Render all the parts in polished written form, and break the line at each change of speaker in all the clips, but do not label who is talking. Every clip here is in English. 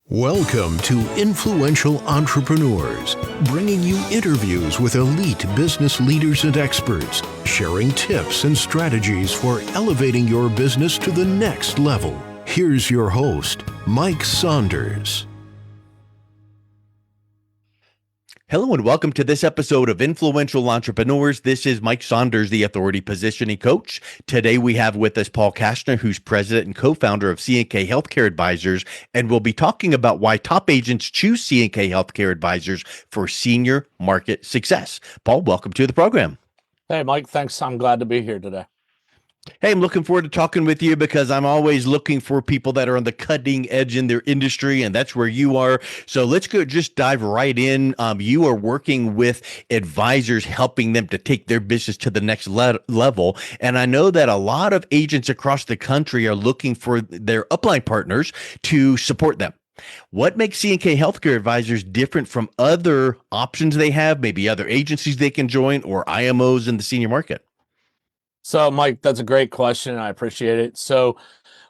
Welcome to Influential Entrepreneurs, bringing you interviews with elite business leaders and experts, sharing tips and strategies for elevating your business to the next level. Here's your host, Mike Saunders.
Hello and welcome to this episode of Influential Entrepreneurs. This is Mike Saunders, the Authority Positioning Coach. Today we have with us Paul Castner, who's president and co-founder of C&K Healthcare Advisors, and we'll be talking about why top agents choose C&K Healthcare Advisors for senior market success. Paul, welcome to the program.
Hey, Mike, thanks. I'm glad to be here today.
Hey, I'm looking forward to talking with you because I'm always looking for people that are on the cutting edge in their industry, and that's where you are. So let's just dive right in. You are working with advisors, helping them to take their business to the next level. And I know that a lot of agents across the country are looking for their upline partners to support them. What makes C&K Healthcare Advisors different from other options they have, maybe other agencies they can join or IMOs in the senior market?
So, Mike, that's a great question. I appreciate it. So,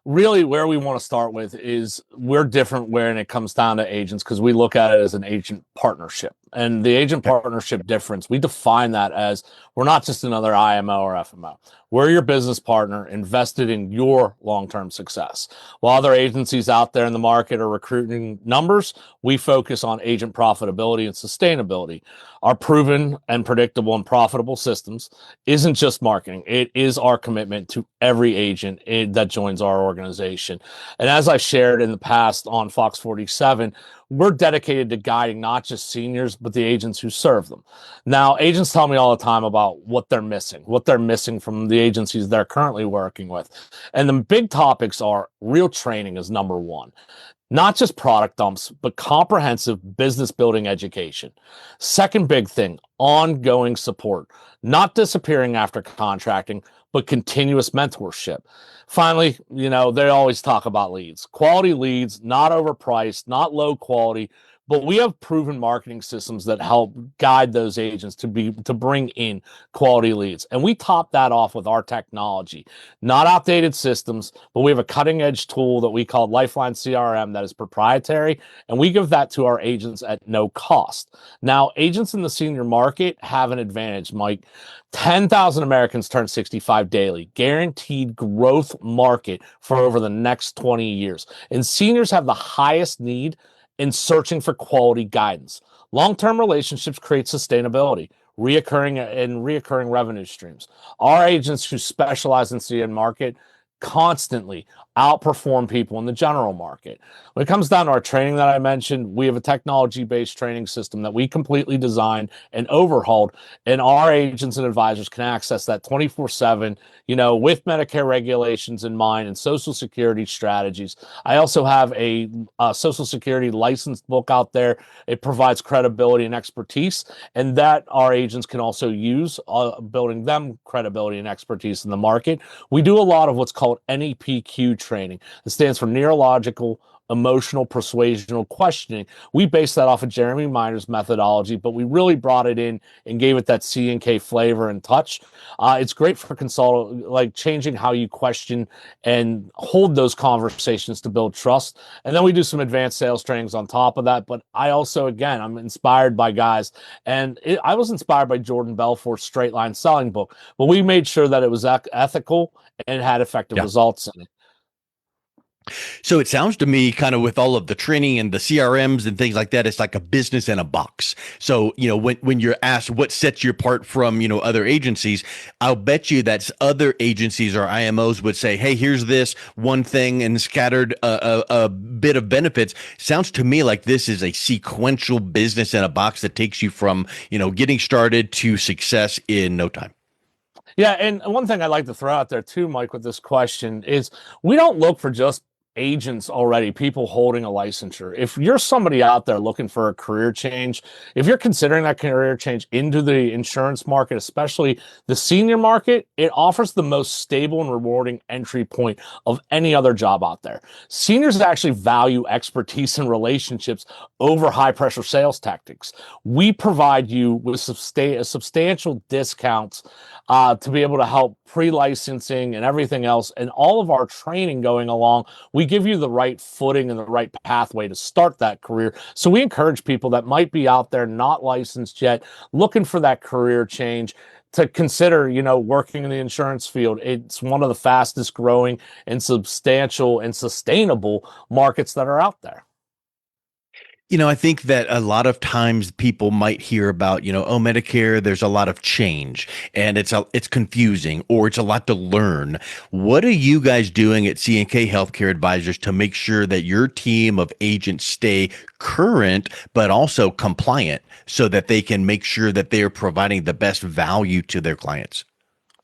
really, where we want to start with is we're different when it comes down to agents because we look at it as an agent partnership. And the agent partnership difference, we define that as we're not just another IMO or FMO. We're your business partner invested in your long-term success. While other agencies out there in the market are recruiting numbers, we focus on agent profitability and sustainability. Our proven and predictable and profitable systems isn't just marketing. It is our commitment to every agent that joins our organization. And as I shared in the past on Fox 47, we're dedicated to guiding not just seniors, but the agents who serve them. Now, agents tell me all the time about what they're missing from the agencies they're currently working with. And the big topics are real training is number one. Not just product dumps, but comprehensive business building education. Second big thing, ongoing support, not disappearing after contracting, but continuous mentorship. Finally, they always talk about leads, quality leads, not overpriced, not low quality, but we have proven marketing systems that help guide those agents to bring in quality leads. And we top that off with our technology, not outdated systems, but we have a cutting edge tool that we call Lifeline CRM that is proprietary. And we give that to our agents at no cost. Now, agents in the senior market have an advantage, Mike. 10,000 Americans turn 65 daily, guaranteed growth market for over the next 20 years. And seniors have the highest need in searching for quality guidance. Long-term relationships create sustainability, reoccurring revenue streams. Our agents who specialize in senior market constantly outperform people in the general market. When it comes down to our training that I mentioned, we have a technology-based training system that we completely designed and overhauled, and our agents and advisors can access that 24/7, with Medicare regulations in mind and Social Security strategies. I also have a Social Security licensed book out there. It provides credibility and expertise, and that our agents can also use, building them credibility and expertise in the market. We do a lot of what's called NEPQ training. It stands for neurological, emotional, persuasional questioning. We based that off of Jeremy Miner's methodology, but we really brought it in and gave it that C&K flavor and touch. It's great for changing how you question and hold those conversations to build trust. And then we do some advanced sales trainings on top of that. But I also, again, I'm inspired by guys, and I was inspired by Jordan Belfort's Straight Line Selling book, but we made sure that it was ethical and had effective results in it.
So it sounds to me, kind of with all of the training and the CRMs and things like that, it's like a business in a box. So, when you're asked what sets you apart from, other agencies, I'll bet you that other agencies or IMOs would say, hey, here's this one thing and scattered a bit of benefits. Sounds to me like this is a sequential business in a box that takes you from, getting started to success in no time.
Yeah, and one thing I'd like to throw out there too, Mike, with this question is we don't look for just agents already, people holding a licensure. If you're somebody out there looking for a career change, if you're considering that career change into the insurance market, especially the senior market, it offers the most stable and rewarding entry point of any other job out there. Seniors actually value expertise and relationships over high pressure sales tactics. We provide you with substantial discounts to be able to help pre-licensing and everything else, and all of our training going along. We give you the right footing and the right pathway to start that career. So we encourage people that might be out there not licensed yet, looking for that career change, to consider, working in the insurance field. It's one of the fastest growing and substantial and sustainable markets that are out there.
I think that a lot of times people might hear about, oh, Medicare, there's a lot of change and it's confusing or it's a lot to learn. What are you guys doing at C&K Healthcare Advisors to make sure that your team of agents stay current, but also compliant so that they can make sure that they are providing the best value to their clients?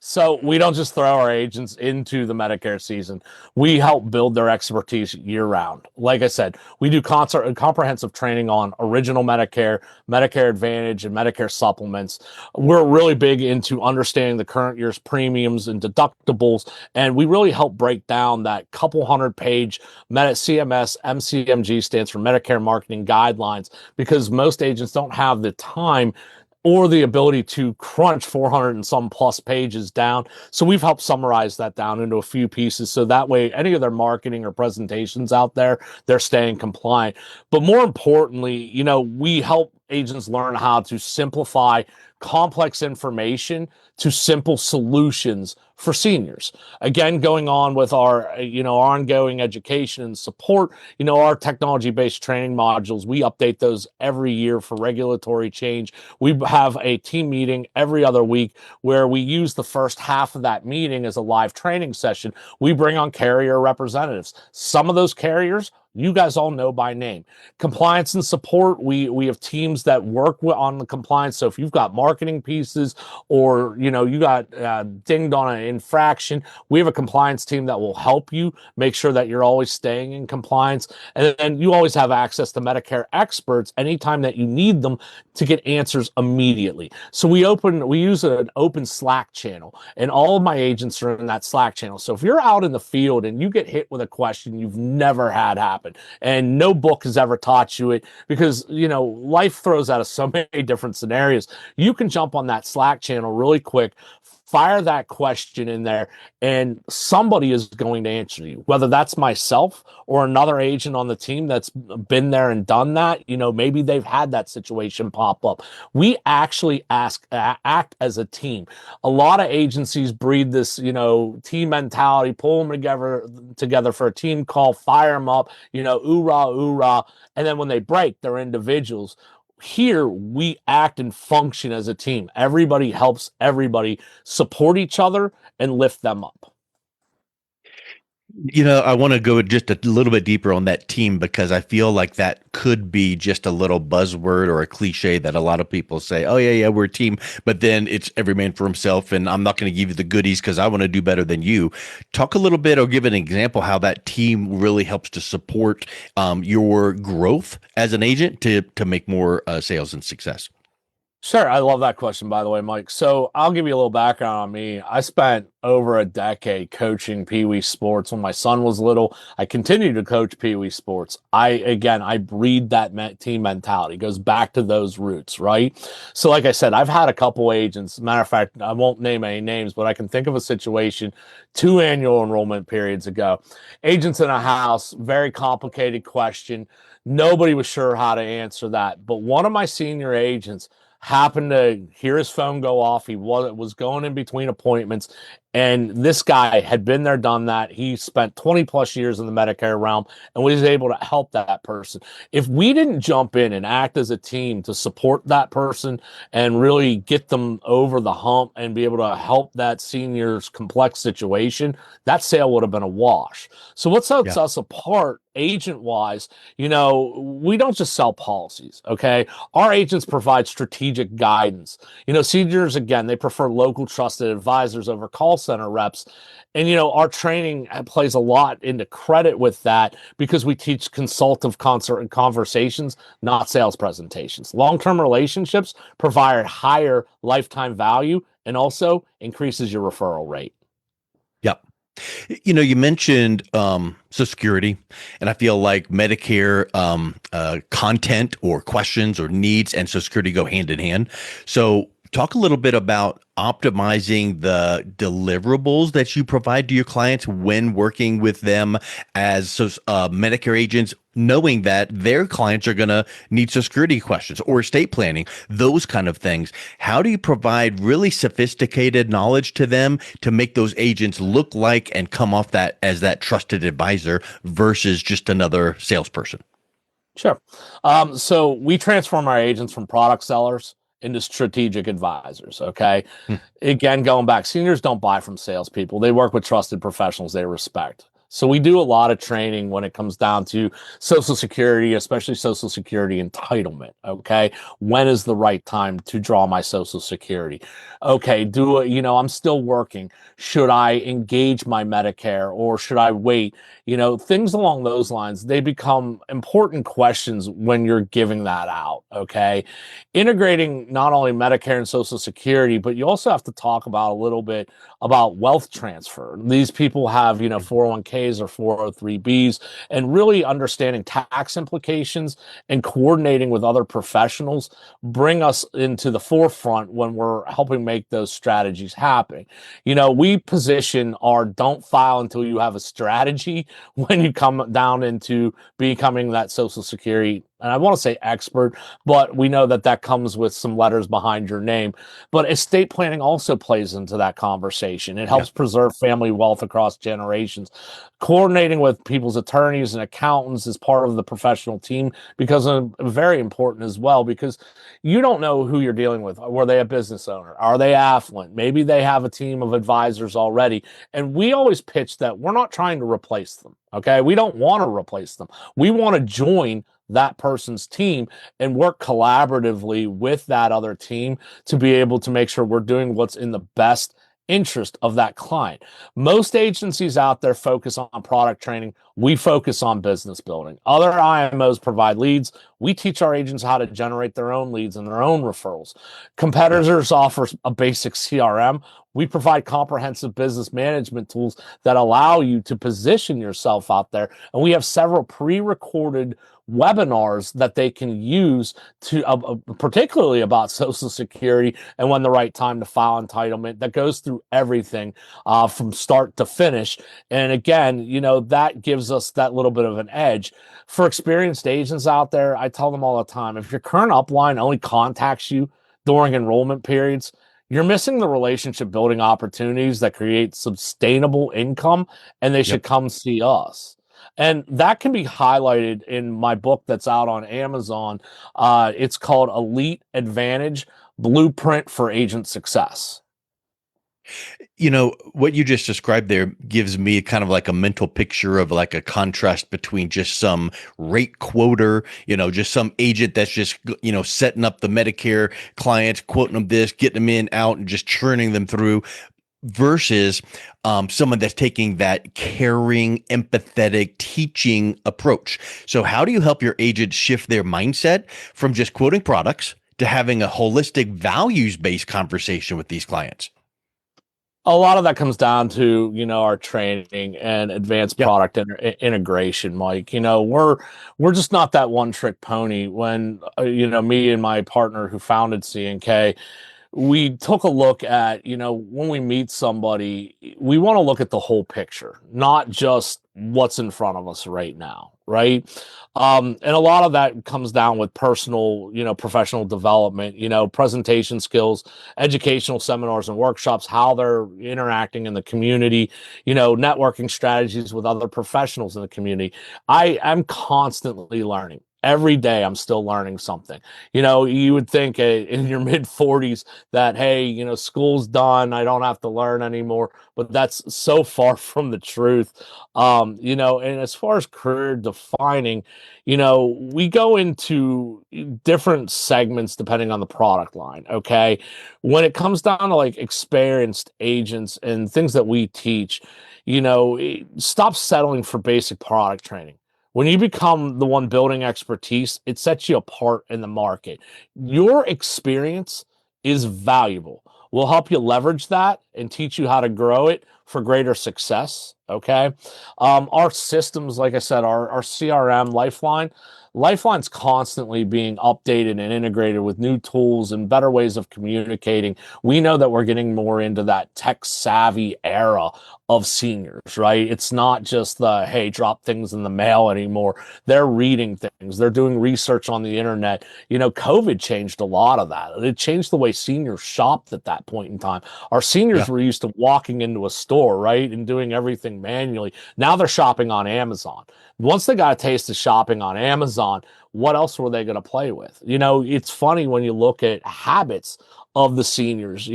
So we don't just throw our agents into the Medicare season. We help build their expertise year round. Like I said, we do comprehensive training on original Medicare, Medicare Advantage, and Medicare supplements. We're really big into understanding the current year's premiums and deductibles, and we really help break down that couple hundred-page CMS MCMG, stands for Medicare Marketing Guidelines, because most agents don't have the time or the ability to crunch 400 and some plus pages down. So we've helped summarize that down into a few pieces. So that way, any of their marketing or presentations out there, they're staying compliant. But more importantly, we help agents learn how to simplify complex information to simple solutions for seniors. Again, going on with our, ongoing education and support, our technology-based training modules, we update those every year for regulatory change. We have a team meeting every other week where we use the first half of that meeting as a live training session. We bring on carrier representatives. Some of those carriers you guys all know by name. Compliance and support, we have teams that work on the compliance. So if you've got marketing pieces or, you got dinged on an infraction, we have a compliance team that will help you make sure that you're always staying in compliance. And then you always have access to Medicare experts anytime that you need them to get answers immediately. So we use an open Slack channel, and all of my agents are in that Slack channel. So if you're out in the field and you get hit with a question you've never had happen, and no book has ever taught you it, because life throws out of so many different scenarios, you can jump on that Slack channel really quick, fire that question in there, and somebody is going to answer you, whether that's myself or another agent on the team that's been there and done that. Maybe they've had that situation pop up. We actually act as a team. A lot of agencies breed this, team mentality, pull them together for a team call, fire them up, oorah, oorah. And then when they break, they're individuals. Here, we act and function as a team. Everybody helps everybody, support each other, and lift them up.
I want to go just a little bit deeper on that team, because I feel like that could be just a little buzzword or a cliche that a lot of people say, oh, yeah, we're a team. But then it's every man for himself, and I'm not going to give you the goodies because I want to do better than you. Talk a little bit or give an example how that team really helps to support your growth as an agent to make more sales and success.
Sure. I love that question, by the way, Mike. So I'll give you a little background on me. I spent over a decade coaching Pee Wee sports. When my son was little, I continued to coach Pee Wee sports. I breed that team mentality. It goes back to those roots, right? So like I said, I've had a couple agents. Matter of fact, I won't name any names, but I can think of a situation 2 annual enrollment periods ago. Agents in a house, very complicated question. Nobody was sure how to answer that. But one of my senior agents happened to hear his phone go off. He was going in between appointments, and this guy had been there, done that. He spent 20 plus years in the Medicare realm and was able to help that person. If we didn't jump in and act as a team to support that person and really get them over the hump and be able to help that senior's complex situation, that sale would have been a wash. So what sets us apart agent-wise, we don't just sell policies, okay? Our agents provide strategic guidance. Seniors, again, they prefer local trusted advisors over call center reps. And, our training plays a lot into credit with that, because we teach consultative conversations, not sales presentations. Long-term relationships provide higher lifetime value and also increases your referral rate.
Yep. You mentioned Social Security, and I feel like Medicare content or questions or needs and Social Security go hand in hand. So Talk a little bit about optimizing the deliverables that you provide to your clients when working with them as Medicare agents, knowing that their clients are going to need Social Security questions or estate planning, those kind of things. How do you provide really sophisticated knowledge to them to make those agents look like and come off that as that trusted advisor versus just another salesperson?
Sure. So we transform our agents from product sellers into strategic advisors. Okay.
Hmm.
Again, going back, seniors don't buy from salespeople. They work with trusted professionals they respect. So we do a lot of training when it comes down to Social Security, especially Social Security entitlement. Okay. When is the right time to draw my Social Security? Okay. I'm still working. Should I engage my Medicare or should I wait? Things along those lines, they become important questions when you're giving that out. Okay. Integrating not only Medicare and Social Security, but you also have to talk about a little bit about wealth transfer. These people have, 401ks or 403bs, and really understanding tax implications and coordinating with other professionals bring us into the forefront when we're helping make those strategies happen. We position our don't file until you have a strategy when you come down into becoming that Social Security, and I want to say expert, but we know that comes with some letters behind your name. But estate planning also plays into that conversation. It helps preserve family wealth across generations. Coordinating with people's attorneys and accountants is part of the professional team because very important as well, because you don't know who you're dealing with. Were they a business owner? Are they affluent? Maybe they have a team of advisors already. And we always pitch that we're not trying to replace them. Okay. We don't want to replace them. We want to join that person's team and work collaboratively with that other team to be able to make sure we're doing what's in the best interest of that client. Most agencies out there focus on product training. We focus on business building. Other IMOs provide leads. We teach our agents how to generate their own leads and their own referrals. Competitors offer a basic CRM. We provide comprehensive business management tools that allow you to position yourself out there. And we have several pre-recorded webinars that they can use to particularly about Social Security and when the right time to file entitlement, that goes through everything from start to finish. And again, that gives us that little bit of an edge. For experienced agents out there, I tell them all the time, if your current upline only contacts you during enrollment periods, you're missing the relationship building opportunities that create sustainable income, and they should come see us. And that can be highlighted in my book that's out on Amazon. It's called Elite Advantage: Blueprint for Agent Success.
What you just described there gives me kind of like a mental picture of like a contrast between just some rate quoter, just some agent that's just, setting up the Medicare clients, quoting them this, getting them in, out, and just churning them through, versus someone that's taking that caring, empathetic, teaching approach. So how do you help your agents shift their mindset from just quoting products to having a holistic, values-based conversation with these clients?
A lot of that comes down to, our training and advanced product integration, Mike. We're just not that one trick pony. When, me and my partner who founded C&K, we took a look at, when we meet somebody, we want to look at the whole picture, not just what's in front of us right now. Right. And a lot of that comes down with personal, professional development, presentation skills, educational seminars and workshops, how they're interacting in the community, networking strategies with other professionals in the community. I'm constantly learning. Every day I'm still learning something. You would think in your mid 40s that, hey, school's done, I don't have to learn anymore, but that's so far from the truth. And as far as career defining, we go into different segments depending on the product line. Okay. When it comes down to like experienced agents and things that we teach, stop settling for basic product training. When you become the one building expertise, it sets you apart in the market. Your experience is valuable. We'll help you leverage that and teach you how to grow it for greater success. Okay. Our systems, like I said, our CRM Lifeline's constantly being updated and integrated with new tools and better ways of communicating. We know that we're getting more into that tech savvy era of seniors, right? It's not just the, hey, drop things in the mail anymore. They're reading things. They're doing research on the internet. COVID changed a lot of that. It changed the way seniors shopped at that point in time. Our seniors were used to walking into a store, right, and doing everything manually. Now they're shopping on Amazon. Once they got a taste of shopping on Amazon, what else were they going to play with? It's funny when you look at habits of the seniors,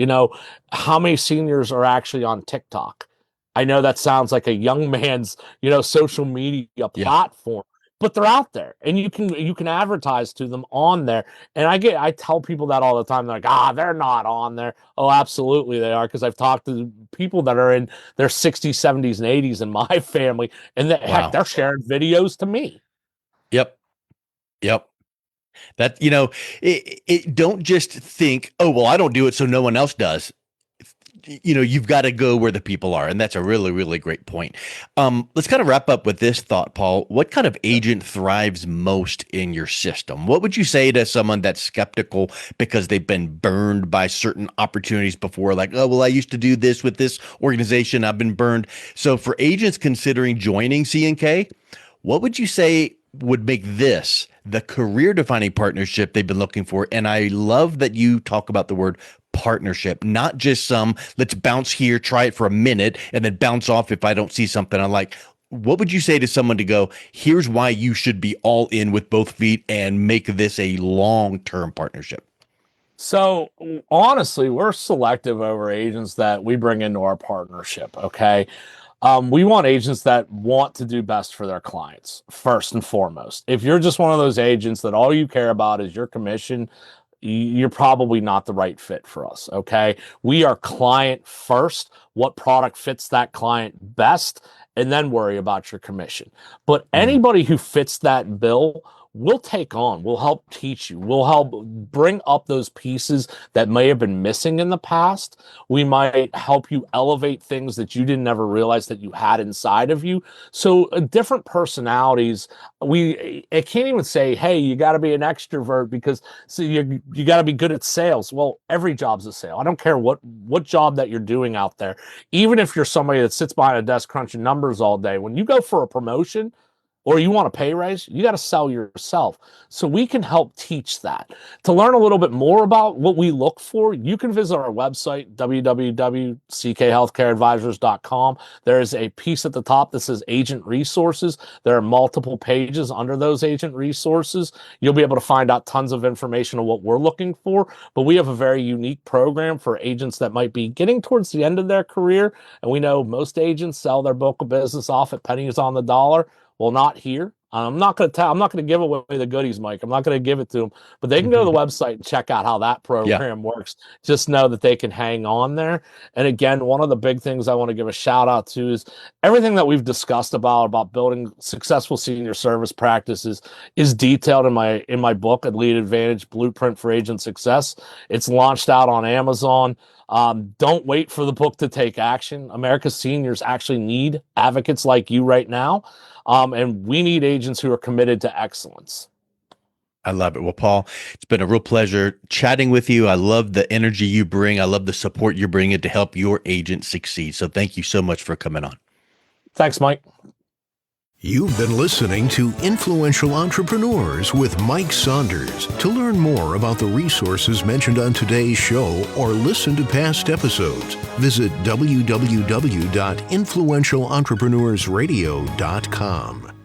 how many seniors are actually on TikTok? I know that sounds like a young man's, social media platform, but they're out there and you can advertise to them on there. And I tell people that all the time. They're like, they're not on there. Oh, absolutely they are. Because I've talked to people that are in their 60s, 70s, and 80s in my family. And heck, they're sharing videos to me.
Yep. That, it don't just think, oh, well, I don't do it, so no one else does. You've got to go where the people are. And that's a really, really great point. Let's kind of wrap up with this thought, Paul. What kind of agent thrives most in your system? What would you say to someone that's skeptical because they've been burned by certain opportunities before? Like, oh, well, I used to do this with this organization. I've been burned. So for agents considering joining C&K, what would you say would make this the career defining partnership they've been looking for? And I love that you talk about the word partnership, not just let's bounce here, try it for a minute, and then bounce off if I don't see something I like. What would you say to someone to go, here's why you should be all in with both feet and make this a long-term partnership?
So honestly, we're selective over agents that we bring into our partnership. Okay. We want agents that want to do best for their clients first and foremost. If you're just one of those agents that all you care about is your commission, you're probably not the right fit for us. Okay. We are client first. What product fits that client best, and then worry about your commission. But anybody who fits that bill, we'll take on, we'll help teach you, we'll help bring up those pieces that may have been missing in the past. We might help you elevate things that you didn't ever realize that you had inside of you. So different personalities, I can't even say, hey, you got to be an extrovert because you got to be good at sales. Well, every job's a sale. I don't care what job that you're doing out there. Even if you're somebody that sits behind a desk crunching numbers all day, when you go for a promotion, or you want a pay raise, you got to sell yourself. So we can help teach that. To learn a little bit more about what we look for, you can visit our website, www.ckhealthcareadvisors.com. There is a piece at the top that says Agent Resources. There are multiple pages under those agent resources. You'll be able to find out tons of information on what we're looking for, but we have a very unique program for agents that might be getting towards the end of their career. And we know most agents sell their book of business off at pennies on the dollar. Well, not here. I'm not going to give away the goodies, Mike. I'm not going to give it to them, but they can go to the website and check out how that program works. Just know that they can hang on there. And again, one of the big things I want to give a shout out to is everything that we've discussed about building successful senior service practices is detailed in my book, Lead Advantage Blueprint for Agent Success. It's launched out on Amazon. Don't wait for the book to take action. America's seniors actually need advocates like you right now. And we need agents who are committed to excellence.
I love it. Well, Paul, it's been a real pleasure chatting with you. I love the energy you bring. I love the support you're bringing to help your agent succeed. So thank you so much for coming on.
Thanks, Mike.
You've been listening to Influential Entrepreneurs with Mike Saunders. To learn more about the resources mentioned on today's show or listen to past episodes, visit www.influentialentrepreneurssradio.com.